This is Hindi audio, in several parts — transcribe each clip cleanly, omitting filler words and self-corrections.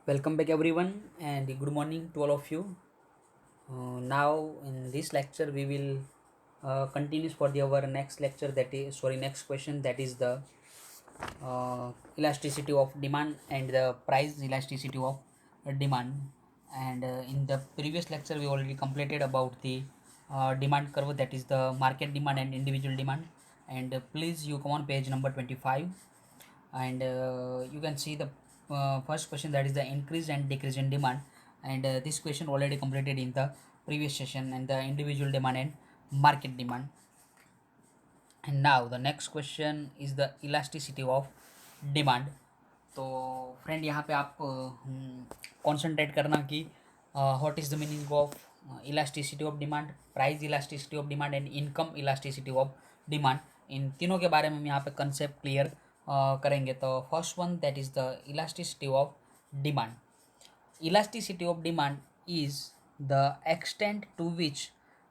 Welcome back, everyone, and good morning to all of you. Now, in this lecture, we will continue for our next lecture. Next question. That is the elasticity of demand and the price elasticity of demand. And in the previous lecture, we already completed about the demand curve. That is the market demand and individual demand. And please, you come on page number 25, and you can see the first question, that is the increase and decrease in demand. And this question already completed in the previous session, and the individual demand and market demand. And now the next question is the elasticity of demand. तो फ्रेंड यहाँ पे आप कॉन्सेंट्रेट करना कि what is the meaning of elasticity of demand, price elasticity of demand and income elasticity of demand. इन तीनों के बारे में हम यहाँ पे कंसेप्ट क्लियर करेंगे। तो first one, that is the elasticity of demand. Elasticity of demand is the extent to which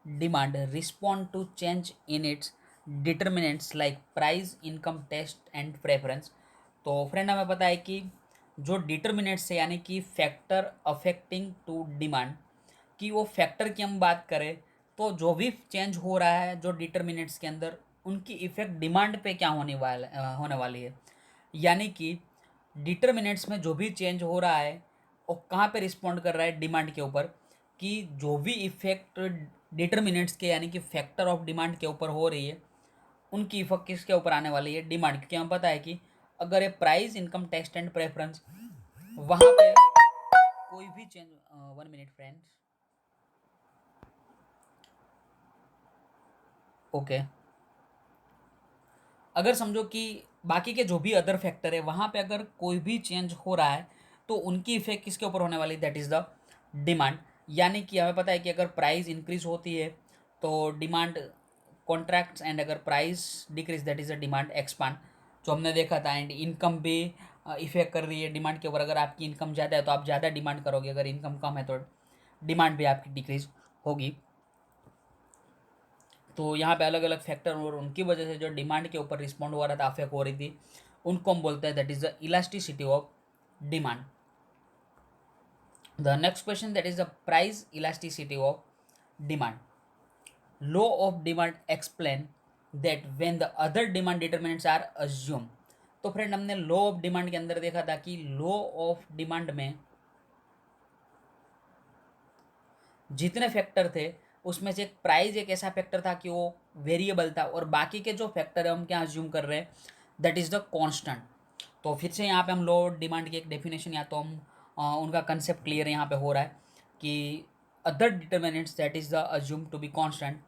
demand respond to change in its determinants like price, income, taste and preference। तो फ्रेंड हमें पता है कि जो डिटर्मिनेंट्स है यानी कि फैक्टर अफेक्टिंग टू डिमांड कि वो फैक्टर की हम बात करें तो जो भी चेंज हो रहा है जो डिटर्मिनेंट्स के अंदर, उनकी इफेक्ट डिमांड पे क्या होने वाली है। यानी कि डिटर्मिनेंट्स में जो भी चेंज हो रहा है वो कहाँ पे रिस्पॉन्ड कर रहा है, डिमांड के ऊपर। कि जो भी इफेक्ट डिटर्मिनेंट्स के यानी कि फैक्टर ऑफ डिमांड के ऊपर हो रही है, उनकी इफेक्ट किसके ऊपर आने वाली है, डिमांड। क्योंकि हमें पता है कि अगर ये price, income, taste and preference वहाँ पे कोई भी चेंज, 1 मिनट फ्रेंड्स, ओके। अगर समझो कि बाकी के जो भी अदर फैक्टर है वहाँ पे अगर कोई भी चेंज हो रहा है तो उनकी इफेक्ट किसके ऊपर होने वाली, दैट इज़ द डिमांड। यानी कि हमें पता है कि अगर प्राइस इंक्रीज होती है तो डिमांड कॉन्ट्रैक्ट्स, एंड अगर price decrease that is the demand expand, जो हमने देखा था। एंड इनकम भी इफेक्ट कर रही है डिमांड के ऊपर। अगर आपकी इनकम ज़्यादा है तो आप ज़्यादा डिमांड करोगे, अगर इनकम कम है तो डिमांड भी आपकी डिक्रीज होगी। तो यहाँ पे अलग अलग फैक्टर और उनकी वजह से जो डिमांड के ऊपर रिस्पॉन्ड हो रहा था, अफेक्ट हो रही थी, उनको हम बोलते हैं that is the elasticity of demand. The next question, that is the price elasticity of demand. Law of demand explain that when the other demand determinants are assume. तो फ्रेंड हमने लॉ ऑफ डिमांड के अंदर देखा था कि लॉ ऑफ डिमांड में जितने फैक्टर थे उसमें से एक प्राइस एक ऐसा फैक्टर था कि वो वेरिएबल था, और बाकी के जो फैक्टर है हम क्या अज्यूम कर रहे हैं, दैट इज़ द कांस्टेंट। तो फिर से यहाँ पे हम लो डिमांड की एक डेफिनेशन या तो हम उनका कंसेप्ट क्लियर यहाँ पे हो रहा है कि other determinants that is the assume to be constant,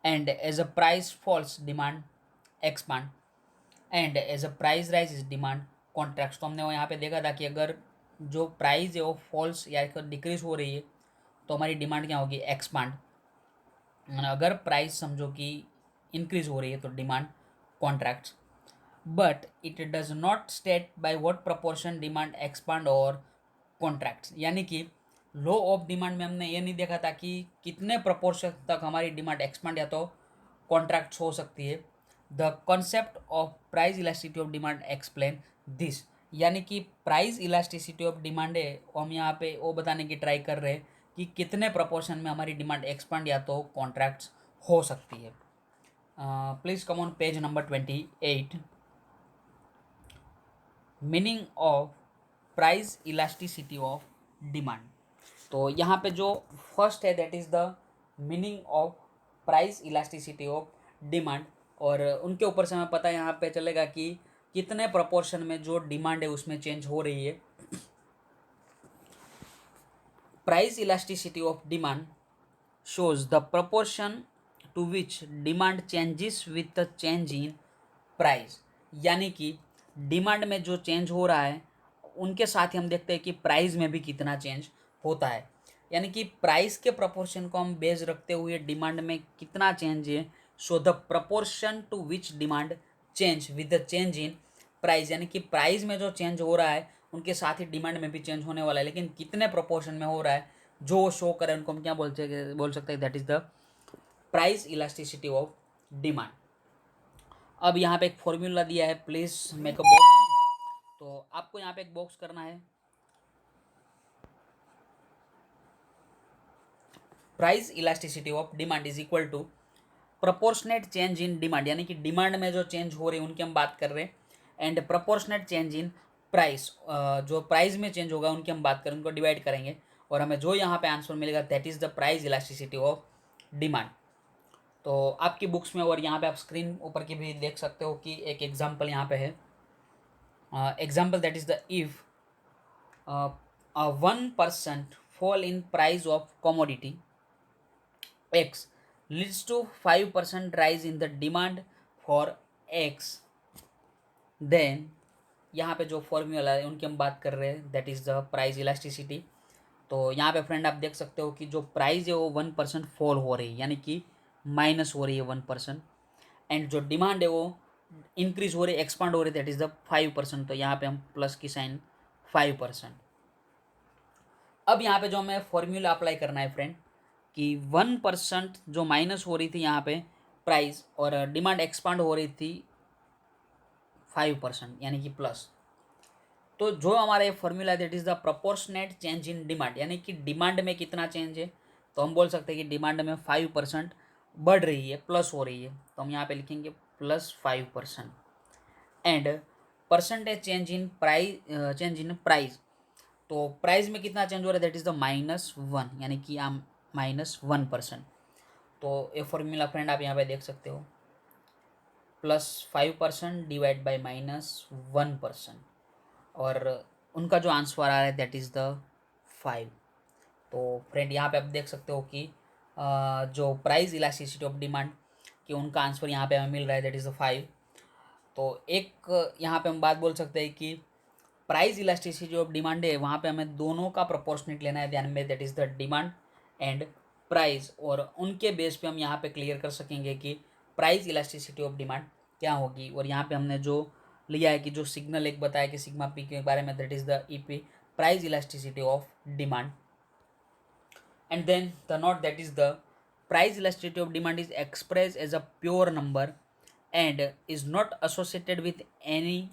and as a price falls demand expand, and as a price rise is demand contracts. तो हमने वो यहाँ पे देखा था कि अगर जो प्राइस है वो फॉल्स या डिक्रीज हो रही है तो हमारी डिमांड क्या होगी, एक्सपांड। अगर प्राइस समझो कि इंक्रीज हो रही है तो demand contracts. But it does not state by what proportion demand expand और कॉन्ट्रैक्ट्स। यानी कि लॉ ऑफ डिमांड में हमने ये नहीं देखा था कि कितने प्रपोर्शन तक हमारी डिमांड एक्सपांड या तो कॉन्ट्रैक्ट्स हो सकती है। The concept of price elasticity of demand explain this. यानी कि प्राइस इलास्टिसिटी ऑफ डिमांड है वो हम यहाँ पे वो बताने की ट्राई कर रहे हैं कि कितने प्रपोर्शन में हमारी डिमांड एक्सपांड या तो कॉन्ट्रैक्ट्स हो सकती है। Please come on page number 28। Meaning of price elasticity of demand. तो यहाँ पे जो फर्स्ट है that is the meaning of price elasticity of demand, और उनके ऊपर से हमें पता है यहाँ पे चलेगा कि कितने प्रपोर्शन में जो डिमांड है उसमें चेंज हो रही है। Price elasticity of demand shows the proportion to which demand changes with the change in price। यानी कि डिमांड में जो चेंज हो रहा है उनके साथ ही हम देखते हैं कि प्राइस में भी कितना चेंज होता है। यानी कि प्राइस के प्रपोर्शन को हम बेस रखते हुए डिमांड में कितना चेंज है, so the proportion to which demand change with the change in price. यानी कि प्राइस में जो चेंज हो रहा है उनके साथ ही डिमांड में भी चेंज होने वाला है, लेकिन कितने प्रोपोर्शन में हो रहा है जो शो करे उनको हम क्या बोल सकते हैं, that is the price elasticity of demand. अब यहाँ पे एक फॉर्मूला दिया है, प्लीज मेक अ बॉक्स। तो आपको यहाँ पे एक बॉक्स करना है price elasticity of demand is equal to proportionate change in demand, यानी कि डिमांड में जो चेंज हो रही है उनकी हम बात कर रहे हैं, and proportionate change in price, जो प्राइस में चेंज होगा उनकी हम बात करें, उनको डिवाइड करेंगे और हमें जो यहाँ पे आंसर मिलेगा that is the price elasticity of demand. तो आपकी बुक्स में और यहाँ पे आप स्क्रीन ऊपर की भी देख सकते हो कि एक एग्जाम्पल यहाँ पे है, example that is the if 1% fall in price of commodity X leads to 5% rise in the demand for X, then यहाँ पे जो फॉर्मूला है उनकी हम बात कर रहे हैं that is the price elasticity. तो यहाँ पे फ्रेंड आप देख सकते हो कि जो प्राइस है वो 1% फॉल हो रही है, यानी कि माइनस हो रही है 1%, एंड जो डिमांड है वो इंक्रीज हो रही है, एक्सपांड हो रही है, दैट इज़ द 5%। तो यहाँ पे हम प्लस की साइन 5%। अब यहाँ पे जो हमें फॉर्मूला अप्लाई करना है फ्रेंड कि 1% जो माइनस हो रही थी यहाँ पे प्राइस और डिमांड एक्सपांड हो रही थी 5%, यानी कि प्लस। तो जो हमारा ये फॉर्मूला है that is the proportionate change in demand, यानी कि डिमांड में कितना चेंज है, तो हम बोल सकते हैं कि डिमांड में 5% बढ़ रही है, प्लस हो रही है, तो हम यहाँ पे लिखेंगे +5%, and percentage change in price, तो प्राइस में कितना चेंज हो रहा है दैट इज़ द -1, यानी कि हम -1%। तो ये फॉर्मूला फ्रेंड आप यहाँ पे देख सकते हो, +5% डिवाइड बाई -1%, और उनका जो आंसर आ रहा है दैट इज़ द 5। तो फ्रेंड यहाँ पे आप देख सकते हो कि जो प्राइस इलास्टिसिटी ऑफ डिमांड कि उनका आंसर यहाँ पे हमें मिल रहा है दैट इज़ द 5। तो एक यहाँ पे हम बात बोल सकते हैं कि प्राइस इलास्टिसिटी ऑफ डिमांड है वहाँ पे हमें दोनों का प्रोपोर्शनेट लेना है ध्यान में, that is the demand and price, और उनके बेस पे हम यहाँ पे क्लियर कर सकेंगे कि प्राइस इलास्टिसिटी ऑफ डिमांड क्या होगी। और यहाँ पे हमने जो लिया है कि जो सिग्नल एक बताया कि सिग्मा पी के बारे में, that is the EP price elasticity of demand, and then the note that is the price elasticity of demand is expressed as a pure number and is not associated with any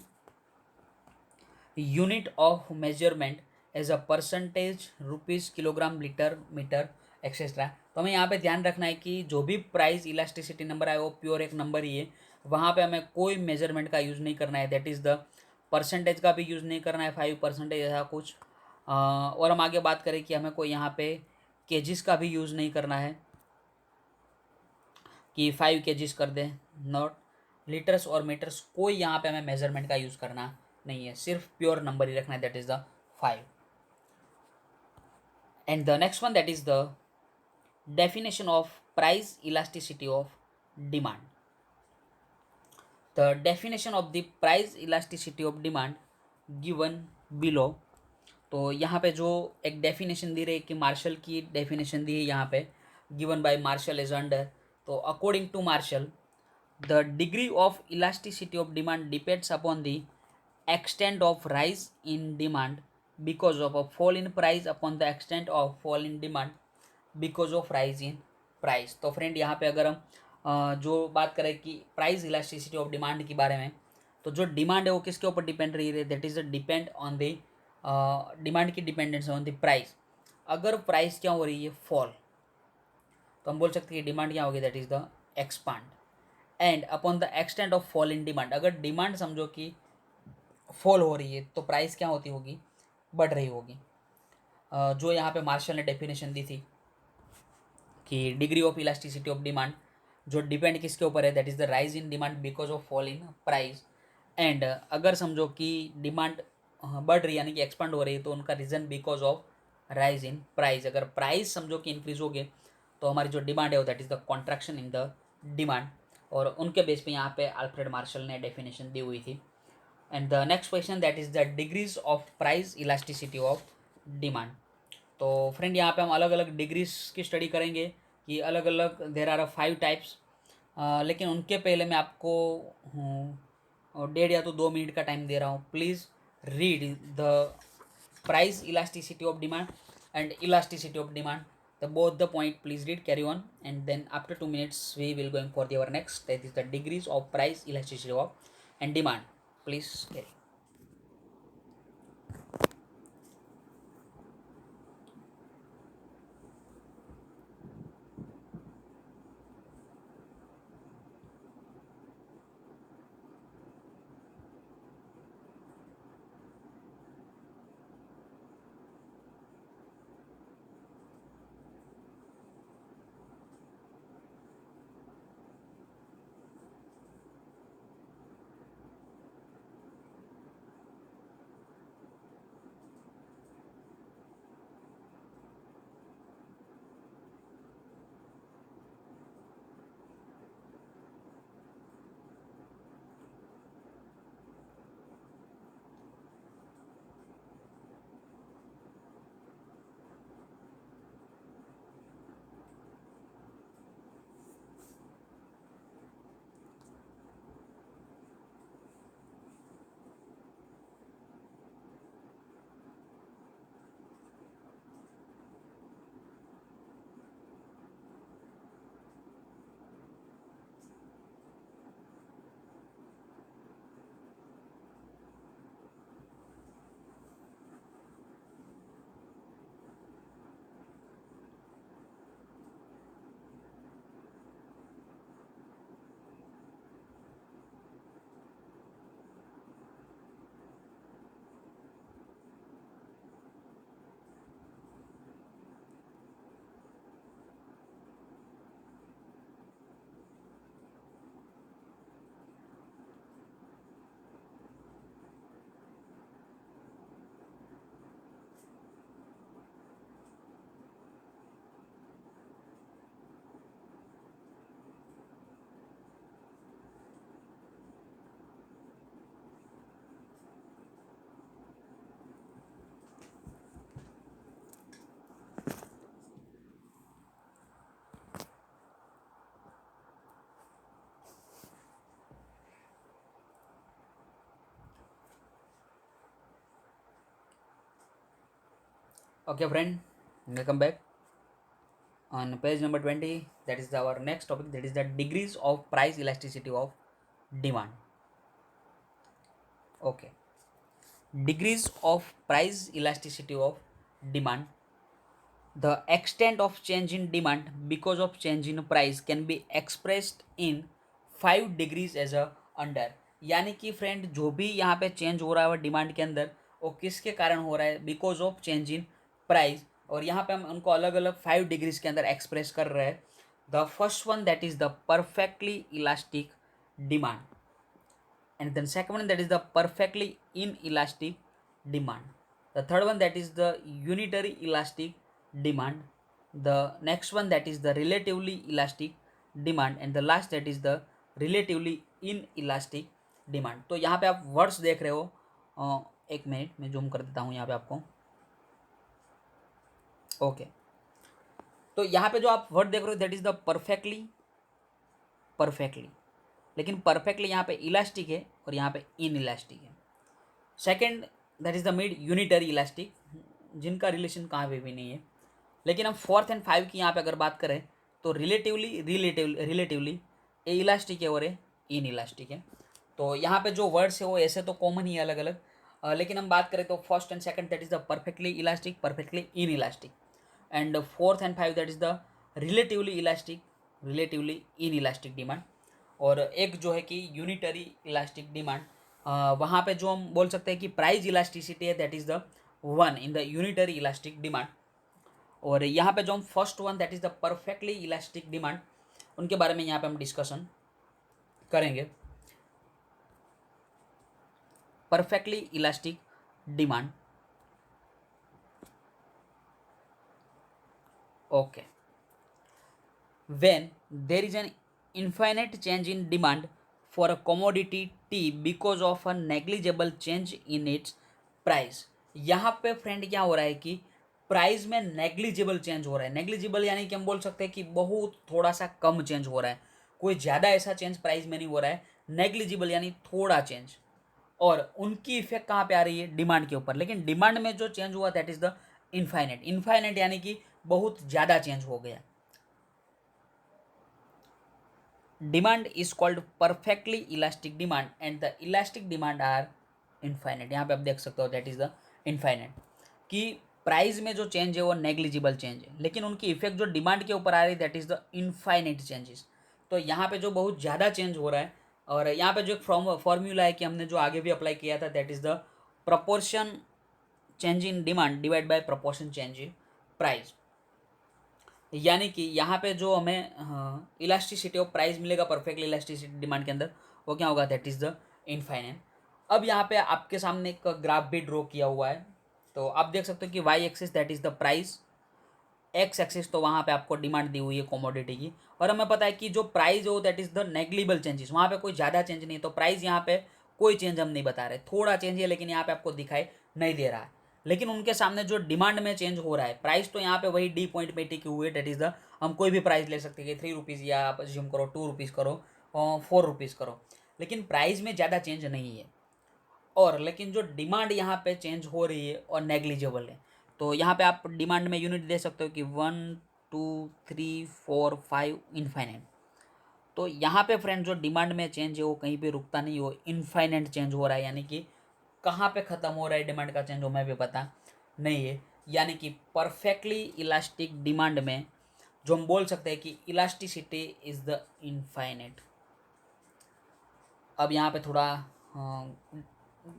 unit of measurement as a percentage rupees kilogram litre metre etcetera. तो हमें यहाँ पे ध्यान रखना है कि जो भी प्राइस इलास्टिसिटी नंबर है वो प्योर एक नंबर ही है, वहाँ पे हमें कोई मेजरमेंट का यूज़ नहीं करना है, दैट इज़ द परसेंटेज का भी यूज़ नहीं करना है 5% ऐसा कुछ। और हम आगे बात करें कि हमें कोई यहाँ पे केजीस का भी यूज़ नहीं करना है कि 5 केजीस कर दें, नॉट लीटर्स और मीटर्स, कोई यहाँ पे हमें मेजरमेंट का यूज़ करना नहीं है, सिर्फ प्योर नंबर ही रखना है, that is the 5। And the next one that is the definition of price elasticity of demand. The definition of the price elasticity of demand given below। तो यहाँ पे जो एक डेफिनेशन दी रही है कि मार्शल की डेफिनेशन दी है यहाँ पे, given by Marshall is under. तो according to Marshall the degree of elasticity of demand depends upon the extent of rise in demand because of a fall in price upon the extent of fall in demand because of rise in price. तो फ्रेंड यहाँ पे अगर हम जो बात करें कि प्राइस इलास्टिसिटी ऑफ डिमांड के बारे में, तो जो डिमांड है वो किसके ऊपर डिपेंड रही है, that is depend on the demand की डिपेंडेंस ऑन द प्राइस। अगर प्राइस क्या हो रही है, फॉल, तो हम बोल सकते हैं कि डिमांड क्या होगी, that is the expand, and upon the extent of fall in demand, अगर डिमांड समझो कि फॉल हो रही है तो प्राइस क्या होती होगी, बढ़ रही होगी। जो यहाँ पे मार्शल ने डेफिनेशन दी थी कि degree of elasticity of demand जो डिपेंड किसके ऊपर है, that is the rise in demand because of fall in price. And अगर समझो कि डिमांड बढ़ रही है यानी कि एक्सपांड हो रही है, तो उनका reason because of rise in price. अगर प्राइस समझो कि इंक्रीज हो गए तो हमारी जो डिमांड है वो that is the contraction in the demand, और उनके बेस पे यहाँ पे अल्फ्रेड मार्शल ने डेफिनेशन दी हुई थी। And the next question that is the degrees of price elasticity of demand. तो फ्रेंड यहाँ पे हम अलग अलग डिग्रीज की स्टडी करेंगे कि अलग अलग देर आर 5 टाइप्स, लेकिन उनके पहले मैं आपको 1.5 या तो 2 मिनट का टाइम दे रहा हूँ। Please read the price elasticity of demand and elasticity of demand, the both the point, please read, carry on, and then after 2 minutes we will going for the our next, that is the degrees of price elasticity of and demand. Please carry. Okay friend, welcome back. On page number 20, that is our next topic, that is the degrees of price elasticity of demand. Okay, degrees of price elasticity of demand. The extent of change in demand because of change in price can be expressed in 5 degrees as a under. यानी कि फ्रेंड जो भी यहाँ पे चेंज हो रहा है वो डिमांड के अंदर, वो किसके कारण हो रहा है, because of change in price. और यहाँ पे हम उनको अलग अलग 5 डिग्रीज के अंदर एक्सप्रेस कर रहे हैं. The first one that is the perfectly elastic demand, and then second one that is the perfectly inelastic demand. The third one that is the unitary elastic demand. The next one that is the relatively elastic demand, and the last that is the relatively inelastic demand. तो यहाँ पे आप वर्ड्स देख रहे हो. एक मिनट मैं जूम कर देता हूँ यहाँ पे आपको. ओके, तो यहाँ पे जो आप वर्ड देख रहे हो that is the perfectly. Perfectly, लेकिन परफेक्टली यहाँ पे इलास्टिक है और यहाँ पे इन इलास्टिक है. Second that is the mid unitary elastic, जिनका रिलेशन कहाँ पे भी नहीं है. लेकिन हम फोर्थ एंड फाइव की यहाँ पे अगर बात करें तो रिलेटिवली ए इलास्टिक है और ए इन इलास्टिक है. तो यहाँ पे जो वर्ड्स है वो ऐसे तो कॉमन ही है अलग अलग, लेकिन हम बात करें तो first and second that is the perfectly elastic, perfectly in elastic, and fourth and five that is the relatively elastic, relatively in elastic demand. और एक जो है कि यूनिटरी इलास्टिक डिमांड, वहाँ पे जो हम बोल सकते हैं कि प्राइस इलास्टिसिटी है that is the one in the unitary elastic demand. और यहाँ पे जो हम first one that is the perfectly elastic demand, उनके बारे में यहाँ पे हम डिस्कशन करेंगे. Perfectly elastic demand. Okay, when there is an infinite change in demand for a commodity T because of a negligible change in its price. यहाँ पे फ्रेंड क्या हो रहा है कि प्राइस में नेग्लिजिबल चेंज हो रहा है. नेग्लिजिबल यानी कि हम बोल सकते हैं कि बहुत थोड़ा सा कम चेंज हो रहा है, कोई ज़्यादा ऐसा चेंज प्राइस में नहीं हो रहा है. नेग्लिजिबल यानी थोड़ा चेंज, और उनकी इफेक्ट कहाँ पे आ रही है, डिमांड के ऊपर. लेकिन डिमांड में जो चेंज हुआ that is the infinite. Infinite यानी कि बहुत ज़्यादा चेंज हो गया. Demand is called perfectly elastic demand and the elastic demand are infinite. यहाँ पे आप देख सकते हो दैट इज द इनफाइनेट, कि प्राइस में जो चेंज है वो नेग्लिजिबल चेंज है, लेकिन उनकी इफेक्ट जो डिमांड के ऊपर आ रही है that is the infinite changes. तो यहाँ पे जो बहुत ज़्यादा चेंज हो रहा है, और यहाँ पे जो एक फॉर्मूला है कि हमने जो आगे भी अप्लाई किया था that is the proportion change in demand divide by proportion change in price. यानी कि यहाँ पे जो हमें इलास्टिसिटी ऑफ प्राइस मिलेगा परफेक्टली इलास्टिसिटी डिमांड के अंदर, वो क्या होगा, दैट इज द इनफाइनाइट. अब यहाँ पे आपके सामने एक ग्राफ भी ड्रॉ किया हुआ है, तो आप देख सकते हो कि Y axis that is the price, X axis तो वहाँ पे आपको डिमांड दी हुई है कॉमोडिटी की. और हमें पता है कि जो प्राइस हो दैट इज द नेग्लिबल चेंजेस, वहाँ पे कोई ज़्यादा चेंज नहीं है. तो प्राइस यहाँ पे कोई चेंज हम नहीं बता रहे, थोड़ा चेंज है लेकिन यहाँ पे आपको दिखाई नहीं दे रहा है. लेकिन उनके सामने जो डिमांड में चेंज हो रहा है, प्राइस तो यहाँ पे वही डी पॉइंट पे टिके हुए, डेट इज द, हम कोई भी प्राइस ले सकते हैं कि 3 रुपीज़, या आप जिम करो 2 रुपीज़ करो, 4 रुपीज़ करो, लेकिन प्राइस में ज़्यादा चेंज नहीं है. और लेकिन जो डिमांड यहाँ पे चेंज हो रही है और नेग्लिजिबल है. तो यहाँ पे आप डिमांड में यूनिट दे सकते हो कि 1 2 3 4 5 इनफाइनाइट. तो यहाँ पे फ्रेंड जो डिमांड में चेंज है वो कहीं पे रुकता नहीं, हो इनफाइनाइट चेंज हो रहा है. यानी कि कहाँ पे ख़त्म हो रहा है डिमांड का चेंज, हमें भी पता नहीं है. यानी कि परफेक्टली इलास्टिक डिमांड में जो हम बोल सकते हैं कि इलास्टिसिटी इज़ द इनफाइनाइट. अब यहाँ पे थोड़ा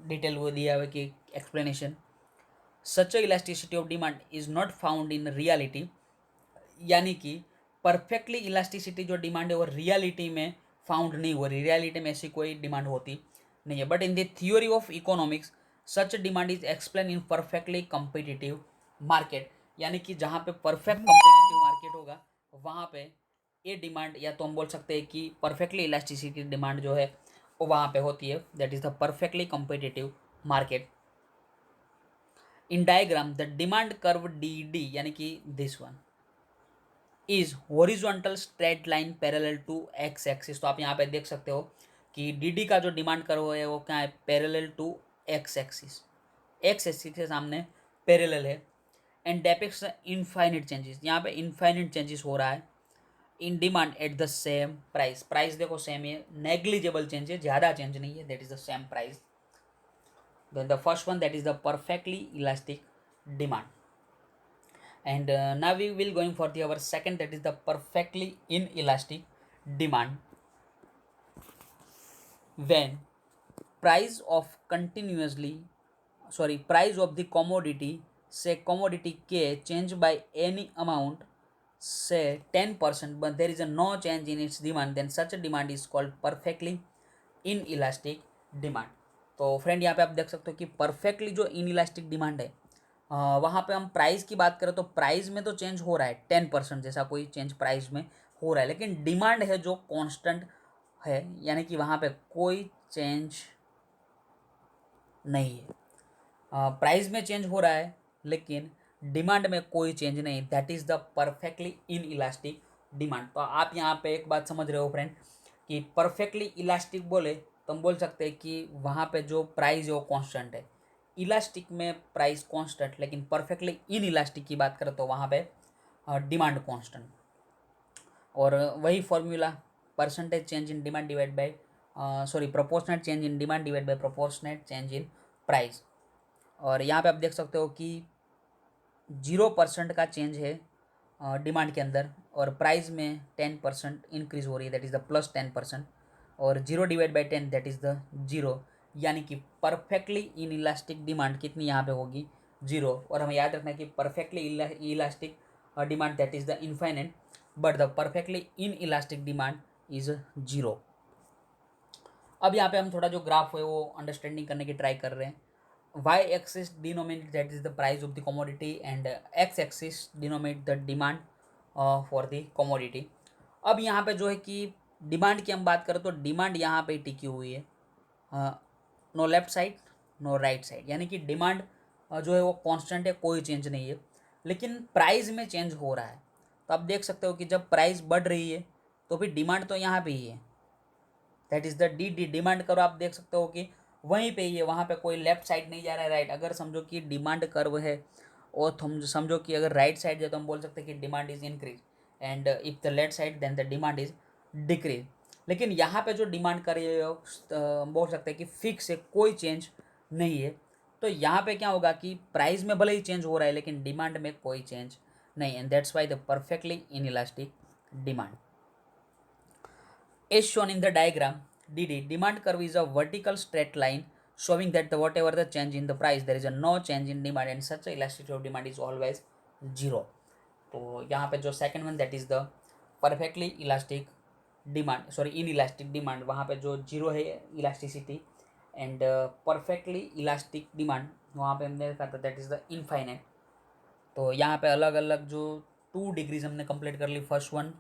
डिटेल वो दिया हुआ कि explanation, such elasticity of demand is not found in reality. यानी कि परफेक्टली इलास्टिसिटी जो डिमांड है वो रियलिटी में फाउंड नहीं हो रही, रियलिटी में ऐसी कोई डिमांड होती नहीं है. But in the theory of economics such demand is explain in perfectly competitive market. यानी कि जहाँ पे परफेक्ट कम्पिटिटिव मार्केट होगा वहाँ पे ये डिमांड, या तो हम बोल सकते हैं कि परफेक्टली इलास्टिसिटी डिमांड जो है वो वहाँ पे होती है, that is the perfectly competitive market. In diagram the demand curve D D यानी कि this one is horizontal straight line parallel to X axis. तो आप यहाँ पे देख सकते हो कि डी डी का जो डिमांड कर्व है वो क्या है, parallel to X axis, X axis के सामने पैरेलल है. And depicts infinite changes. यहाँ पे इनफाइनिट चेंजेस हो रहा है in demand at the same price. Price देखो सेम है, नेग्लिजिबल चेंज है, ज़्यादा चेंज नहीं है, that is the same price. Then the first one that is the perfectly elastic demand. And now we will going for the our second, that is the perfectly inelastic demand. When price of continuously price of the commodity, say commodity K, change by any amount, say 10%, but there is a no change in its demand, then such a demand is called perfectly inelastic demand. तो फ्रेंड यहाँ पे आप देख सकते हो कि परफेक्टली जो इनइलास्टिक डिमांड है, वहाँ पे हम प्राइस की बात करें तो प्राइस में तो चेंज हो रहा है 10% जैसा कोई चेंज प्राइस में हो रहा है, लेकिन डिमांड है जो कांस्टेंट है, यानी कि वहाँ पे कोई चेंज नहीं है। प्राइस में चेंज हो रहा है लेकिन डिमांड में कोई चेंज नहीं, that is the perfectly inelastic demand. तो आप यहाँ पे एक बात समझ रहे हो फ्रेंड कि परफेक्टली इलास्टिक बोले तो हम बोल सकते हैं कि वहाँ पे जो प्राइस है वो कांस्टेंट है, इलास्टिक में प्राइस कांस्टेंट, लेकिन परफेक्टली इन इलास्टिक की बात करें तो वहाँ पे डिमांड कांस्टेंट। और वही formula, percentage change in demand divide by proportionate change in demand divide by proportionate change in price. और यहाँ पे आप देख सकते हो कि 0% का चेंज है डिमांड के अंदर, और प्राइस में 10% इंक्रीज हो रही है, दैट इज़ द +10%, और 0/10 दैट इज़ द 0, यानी कि परफेक्टली इन इलास्टिक डिमांड कितनी यहाँ पे होगी 0। और हमें याद रखना है कि perfectly elastic demand that is the infinite, but the perfectly inelastic demand is 0। अब यहाँ पे हम थोड़ा जो ग्राफ है वो अंडरस्टैंडिंग करने की ट्राई कर रहे हैं। y axis denominate that is the price of the commodity, and x axis denominate the demand for the commodity। अब यहाँ पे जो है कि डिमांड की हम बात करें तो डिमांड यहाँ पे टिकी हुई है, no left side no right side, यानी कि डिमांड जो है वो कांस्टेंट है, कोई चेंज नहीं है, लेकिन प्राइस में चेंज हो रहा है। तो आप देख सकते हो कि जब प्राइस बढ़ रही है तो फिर डिमांड तो यहाँ पे ही है, that is the D demand करो। आप देख सकते हो कि वहीं पे ही है, वहाँ पे कोई लेफ्ट साइड नहीं जा रहा है, राइट। अगर समझो कि डिमांड कर्व है और तुम समझो कि अगर राइट साइड है तो हम बोल सकते हैं कि demand is increase, and if the left side then the demand is decrease. लेकिन यहाँ पे जो डिमांड कर रही है बोल सकते हैं कि फिक्स है, कोई चेंज नहीं है। तो यहाँ पे क्या होगा कि प्राइस में भले ही चेंज हो रहा है लेकिन डिमांड में कोई चेंज नहीं, and that's why the perfectly inelastic demand. As shown in the diagram, DD demand curve is a vertical straight line showing that whatever the change in the price, there is a no change in demand, and such a elasticity of demand is always 0। तो यहाँ पे जो second one that is the perfectly elastic demand, in elastic demand, वहाँ पे जो 0 है elasticity, and perfectly elastic demand वहाँ पे हमने देखा था दैट इज द इनफाइनाइट। तो यहाँ पे अलग अलग जो 2 डिग्रीज हमने कंप्लीट कर ली, first one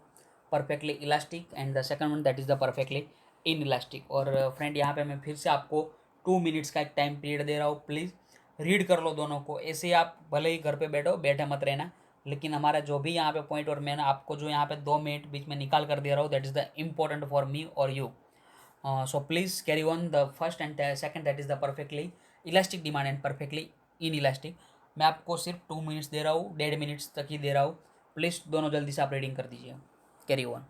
perfectly elastic and the second one that is the perfectly inelastic. और फ्रेंड यहाँ पे मैं फिर से आपको 2 मिनट्स का एक टाइम पीरियड दे रहा हूँ, प्लीज़ रीड कर लो दोनों को। ऐसे ही आप भले ही घर पे बैठे मत रहना, लेकिन हमारा जो भी यहाँ पे पॉइंट, और मैंने आपको जो यहाँ पे 2 मिनट बीच में निकाल कर दे रहा हूँ, that is the important for me और you. So please carry on the first and second that is the perfectly elastic demand and perfectly inelastic. मैं आपको सिर्फ 2 मिनट्स दे रहा हूँ, 1.5 मिनट्स तक ही दे रहा हूँ, प्लीज़ दोनों जल्दी से आप रीडिंग कर दीजिए। Carry on.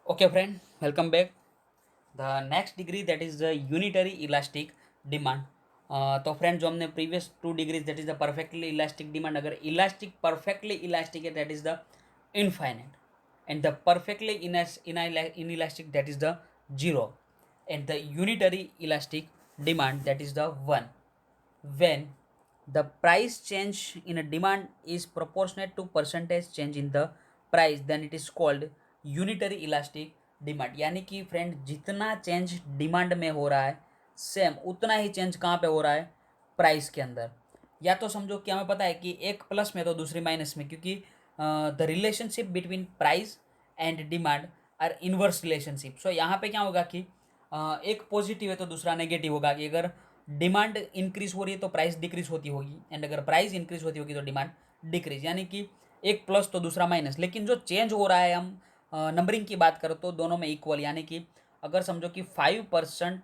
Okay, friend, welcome back. The next degree that is the unitary elastic demand. तो फ्रेंड जो हमने previous two degrees that is the perfectly elastic demand, अगर इलास्टिक परफेक्टली इलास्टिक है that is the infinite, and the perfectly in elastic that is the zero, and the unitary elastic demand that is the 1. When the price change in a demand is proportionate to percentage change in the price, then it is called unitary elastic demand. यानी कि फ्रेंड जितना चेंज डिमांड में हो रहा है सेम उतना ही चेंज कहाँ पे हो रहा है, प्राइस के अंदर. या तो समझो कि हमें पता है कि एक प्लस में तो दूसरी माइनस में, क्योंकि the relationship between price and demand are inverse relationship. So यहाँ पे क्या होगा कि एक पॉजिटिव है तो दूसरा नेगेटिव होगा, कि अगर डिमांड इंक्रीज हो रही है तो प्राइस डिक्रीज होती होगी, एंड अगर प्राइस इंक्रीज होती होगी तो डिमांड डिक्रीज. यानी कि एक प्लस तो दूसरा माइनस. लेकिन जो चेंज हो रहा है, हम नंबरिंग की बात करो तो दोनों में इक्वल. यानी कि अगर समझो कि 5%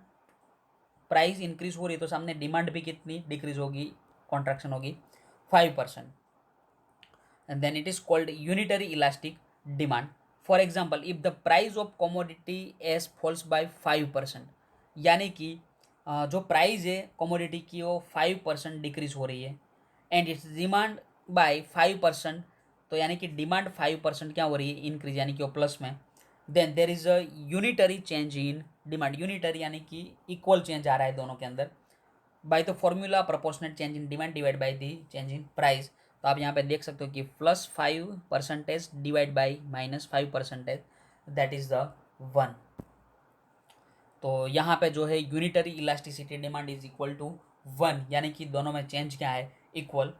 प्राइस इंक्रीज हो रही है तो सामने डिमांड भी कितनी डिक्रीज होगी, कॉन्ट्रैक्शन होगी 5%. And then it is called unitary elastic demand. For example, if the price of commodities falls by 5%, यानी कि जो प्राइस है कमोडिटी की वो 5% डिक्रीज हो रही है, एंड इट्स डिमांड बाय 5%, तो यानी कि डिमांड 5% क्या हो रही है, इंक्रीज, यानी कि वो प्लस में. Then there is a unitary change in demand. Unitary यानी कि इक्वल चेंज आ रहा है दोनों के अंदर, by the formula proportionate change in demand divide by the change in price. तो आप यहाँ पे देख सकते हो कि +5% divide by -5%, that is the 1. तो यहाँ पे जो है unitary elasticity demand is equal to 1, यानी कि दोनों में चेंज क्या है, equal.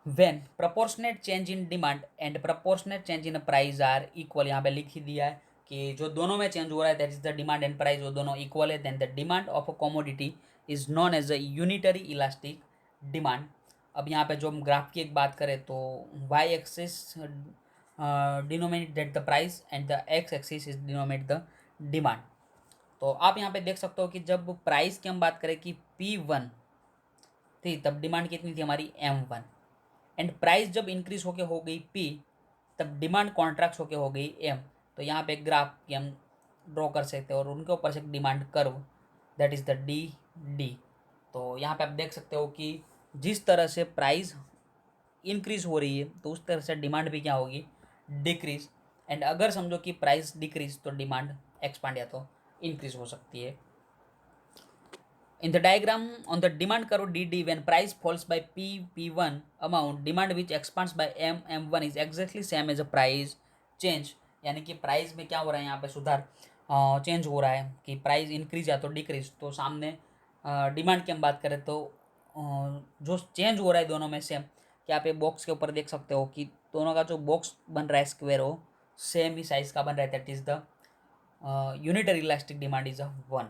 When proportionate change in demand and proportionate change in price are equal, यहाँ पे लिख ही दिया है कि जो दोनों में चेंज हो रहा है that is the demand and price, वो दोनों इक्वल है, then the demand of a commodity is known as a unitary elastic demand. अब यहाँ पे जो हम ग्राफ की एक बात करें तो Y axis denominate that the price and the X axis is denominate the demand. तो आप यहाँ पे देख सकते हो कि जब प्राइस की हम बात करें कि P1 थी तब डिमांड कितनी थी हमारी M1, एंड प्राइस जब इंक्रीज होके हो गई P तब डिमांड कॉन्ट्रैक्ट होके हो गई M. तो यहाँ पे ग्राफ की हम ड्रॉ कर सकते हैं और उनके ऊपर से demand curve that is the D. तो यहाँ पे आप देख सकते हो कि जिस तरह से प्राइस इंक्रीज हो रही है तो उस तरह से डिमांड भी क्या होगी, डिक्रीज. एंड अगर समझो कि प्राइस डिक्रीज तो डिमांड एक्सपांड या तो इंक्रीज हो सकती है. In the diagram on the demand curve DD, when price falls by P1 amount, demand which expands by M1 is exactly same as a price change. यानी कि प्राइस में क्या हो रहा है, यहाँ पे सुधार चेंज हो रहा है कि प्राइस इंक्रीज या तो डिक्रीज. तो सामने डिमांड की हम बात करें तो जो चेंज हो रहा है दोनों में सेम. कि आप ये बॉक्स के ऊपर देख सकते हो कि दोनों का जो बॉक्स बन रहा है स्क्वेयर हो सेम ही साइज का बन रहा है, that is the unitary elastic demand is a 1.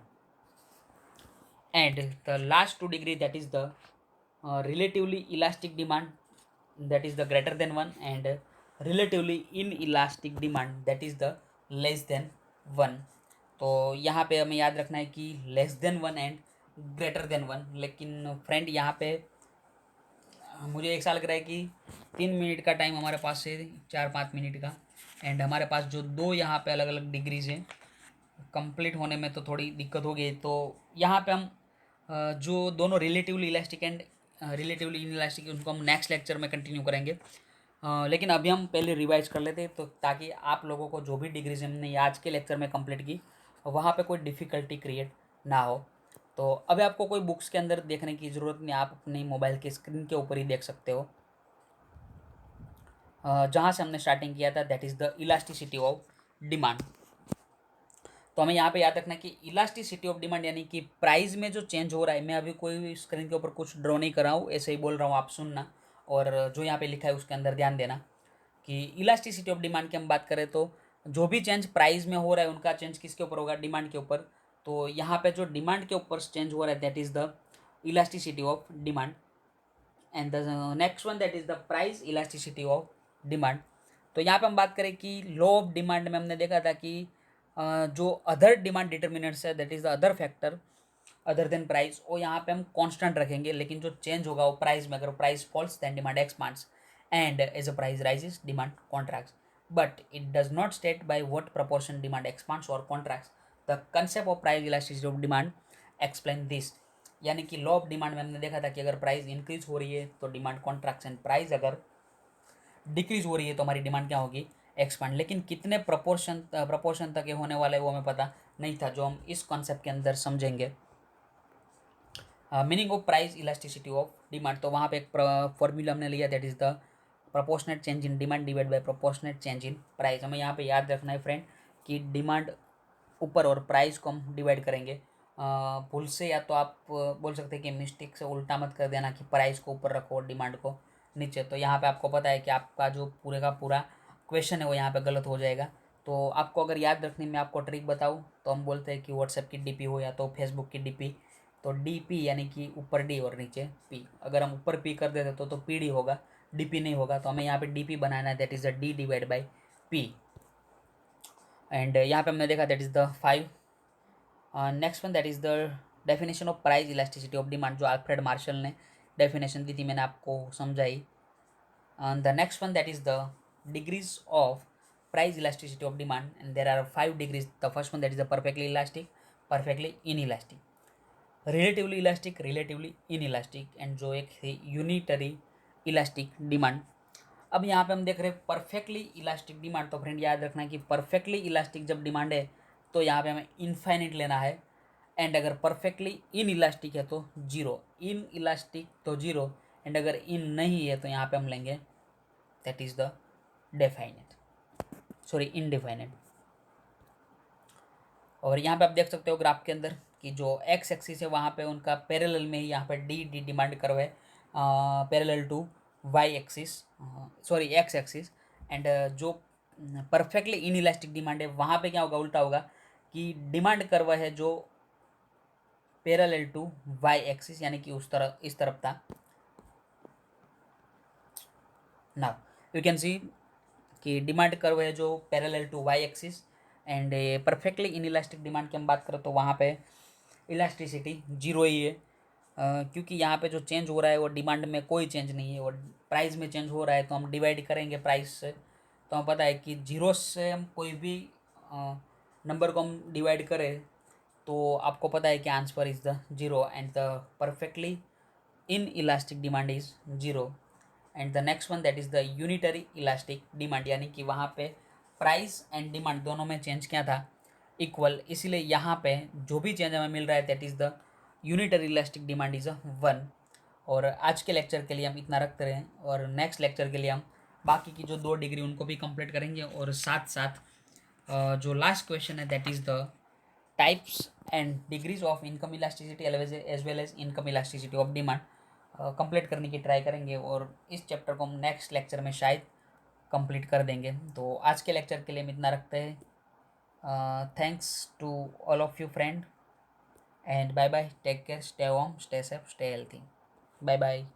And the last two degree that is the relatively elastic demand, that is the greater than 1, and relatively inelastic demand that is the less than 1. तो यहाँ पे हमें याद रखना है कि less than 1 and greater than 1. लेकिन फ्रेंड यहाँ पे मुझे एक साल लग रहा है कि 3 मिनट का टाइम हमारे पास है, 4-5 मिनट का, एंड हमारे पास जो दो यहाँ पे अलग अलग डिग्रीज हैं कंप्लीट होने में तो थोड़ी दिक्कत हो गई. तो यहाँ पे हम जो दोनों relatively elastic and relatively inelastic उनको हम नेक्स्ट लेक्चर में कंटिन्यू करेंगे. लेकिन अभी हम पहले रिवाइज कर लेते तो ताकि आप लोगों को जो भी डिग्रीज हमने आज के लेक्चर में कंप्लीट की वहाँ पे कोई डिफ़िकल्टी क्रिएट ना हो. तो अभी आपको कोई बुक्स के अंदर देखने की ज़रूरत नहीं, आप अपनी मोबाइल के स्क्रीन के ऊपर ही देख सकते हो. जहाँ से हमने स्टार्टिंग किया था that is the elasticity of demand. तो हमें यहाँ पे याद रखना है कि इलास्टिसिटी ऑफ डिमांड यानी कि प्राइस में जो चेंज हो रहा है, मैं अभी कोई स्क्रीन के ऊपर कुछ ड्रॉ नहीं कर रहा हूँ, ऐसे ही बोल रहा हूँ, आप सुनना और जो यहाँ पे लिखा है उसके अंदर ध्यान देना. कि इलास्टिसिटी ऑफ डिमांड की हम बात करें तो जो भी चेंज प्राइस में हो रहा है उनका चेंज किसके ऊपर होगा, डिमांड के ऊपर. तो यहाँ पे जो डिमांड के ऊपर चेंज हो रहा है that is the elasticity of demand. And the next one that is the price elasticity of demand. तो यहाँ पे हम बात करें कि लॉ ऑफ डिमांड में हमने देखा था कि जो अदर डिमांड डिटर्मिनेंट्स है that is the other factor other than price, वो यहाँ पे हम कांस्टेंट रखेंगे. लेकिन जो चेंज होगा वो प्राइस में, अगर price falls then demand expands and as a price rises demand contracts. but it does not state by what proportion demand expands or contracts. The concept of price elasticity of demand explain this. यानी कि लॉ ऑफ डिमांड में हमने देखा था कि अगर प्राइस इंक्रीज हो रही है तो डिमांड कॉन्ट्रैक्शन, प्राइस अगर डिक्रीज हो रही है तो हमारी डिमांड क्या होगी, एक्सपांड। लेकिन कितने प्रपोर्शन तक ये होने वाला है वो हमें पता नहीं था, जो हम इस कॉन्सेप्ट के अंदर समझेंगे। Meaning of price elasticity of demand, तो वहाँ पे एक फॉर्मूला हमने लिया, that is the proportionate change in demand divide by proportionate change in price. हमें यहाँ पे याद रखना है फ्रेंड कि डिमांड ऊपर और प्राइस को हम डिवाइड करेंगे। भूल से या तो आप बोल सकते हैं कि मिस्टेक से उल्टा मत कर देना कि प्राइस को ऊपर रखो और डिमांड को नीचे। तो यहाँ पे आपको पता है कि आपका जो पूरे का पूरा क्वेश्चन है वो यहाँ पे गलत हो जाएगा। तो आपको अगर याद रखने में आपको ट्रिक बताऊँ तो हम बोलते हैं कि व्हाट्सएप की डीपी हो या तो फेसबुक की डीपी, तो डी पी यानी कि ऊपर डी और नीचे पी। अगर हम ऊपर पी कर देते तो पी डी होगा, डी पी नहीं होगा। तो हमें यहाँ पे डी पी बनाना है, that is the D divide by P. And यहाँ पे हमने देखा that is the 5। Next one that is the definition of price elasticity of demand, जो अल्फ्रेड मार्शल ने डेफिनेशन दी थी, मैंने आपको समझाई। The next one that is the degrees of price elasticity of demand, and there are 5 degrees. The first one that is the perfectly elastic, perfectly inelastic, relatively elastic, relatively inelastic, and जो एक है unitary elastic demand। अब यहाँ पे हम देख रहे हैं परफेक्टली इलास्टिक डिमांड। तो फ्रेंड याद रखना है कि परफेक्टली इलास्टिक जब डिमांड है तो यहाँ पे हमें इनफाइनिट लेना है, एंड अगर परफेक्टली इन इलास्टिक है तो जीरो, इन इलास्टिक तो जीरो, एंड अगर इन नहीं है तो यहाँ पे हम लेंगे दैट इज द डेफाइनेट, सॉरी इनडिफाइनेट। और यहाँ पे आप देख सकते हो ग्राफ के अंदर कि जो एक्स एक्सिस है वहाँ पे उनका पैरेलल में ही यहाँ पे डी डी डिमांड कर्व है parallel to Y axis, sorry X axis. And जो परफेक्टली इन इलास्टिक डिमांड है वहाँ पे क्या होगा, उल्टा होगा कि डिमांड कर्व है जो पैरेलल टू वाई एक्सिस, यानी कि उस तरफ इस तरफ था। नाउ यू कैन सी कि डिमांड कर्व है जो parallel to Y axis, and perfectly inelastic demand की हम बात करें तो वहाँ पे इलास्टिसिटी जीरो ही है, क्योंकि यहाँ पे जो चेंज हो रहा है वो डिमांड में कोई चेंज नहीं है, वो प्राइस में चेंज हो रहा है। तो हम डिवाइड करेंगे प्राइस से, तो हमें पता है कि जीरो से हम कोई भी नंबर को हम डिवाइड करें तो आपको पता है कि answer is the zero, and the perfectly inelastic demand is zero. And the next one that is the unitary elastic demand, यानी कि वहाँ पे प्राइस एंड डिमांड दोनों में चेंज क्या था, इक्वल। इसीलिए यहाँ पे जो भी चेंज हमें मिल रहा है that is the unitary elastic demand is a 1। और आज के लेक्चर के लिए हम इतना रखते रहें, और नेक्स्ट लेक्चर के लिए हम बाकी की जो 2 डिग्री उनको भी कंप्लीट करेंगे, और साथ साथ जो लास्ट क्वेश्चन है that is the types and degrees of income elasticity as well as income elasticity of demand complete करने की ट्राई करेंगे, और इस चैप्टर को हम नेक्स्ट लेक्चर में शायद कंप्लीट कर देंगे। तो आज के लेक्चर के लिए हम इतना रखते हैं। Thanks to all of you friend, and bye bye, take care, stay home, stay safe, stay healthy, bye bye.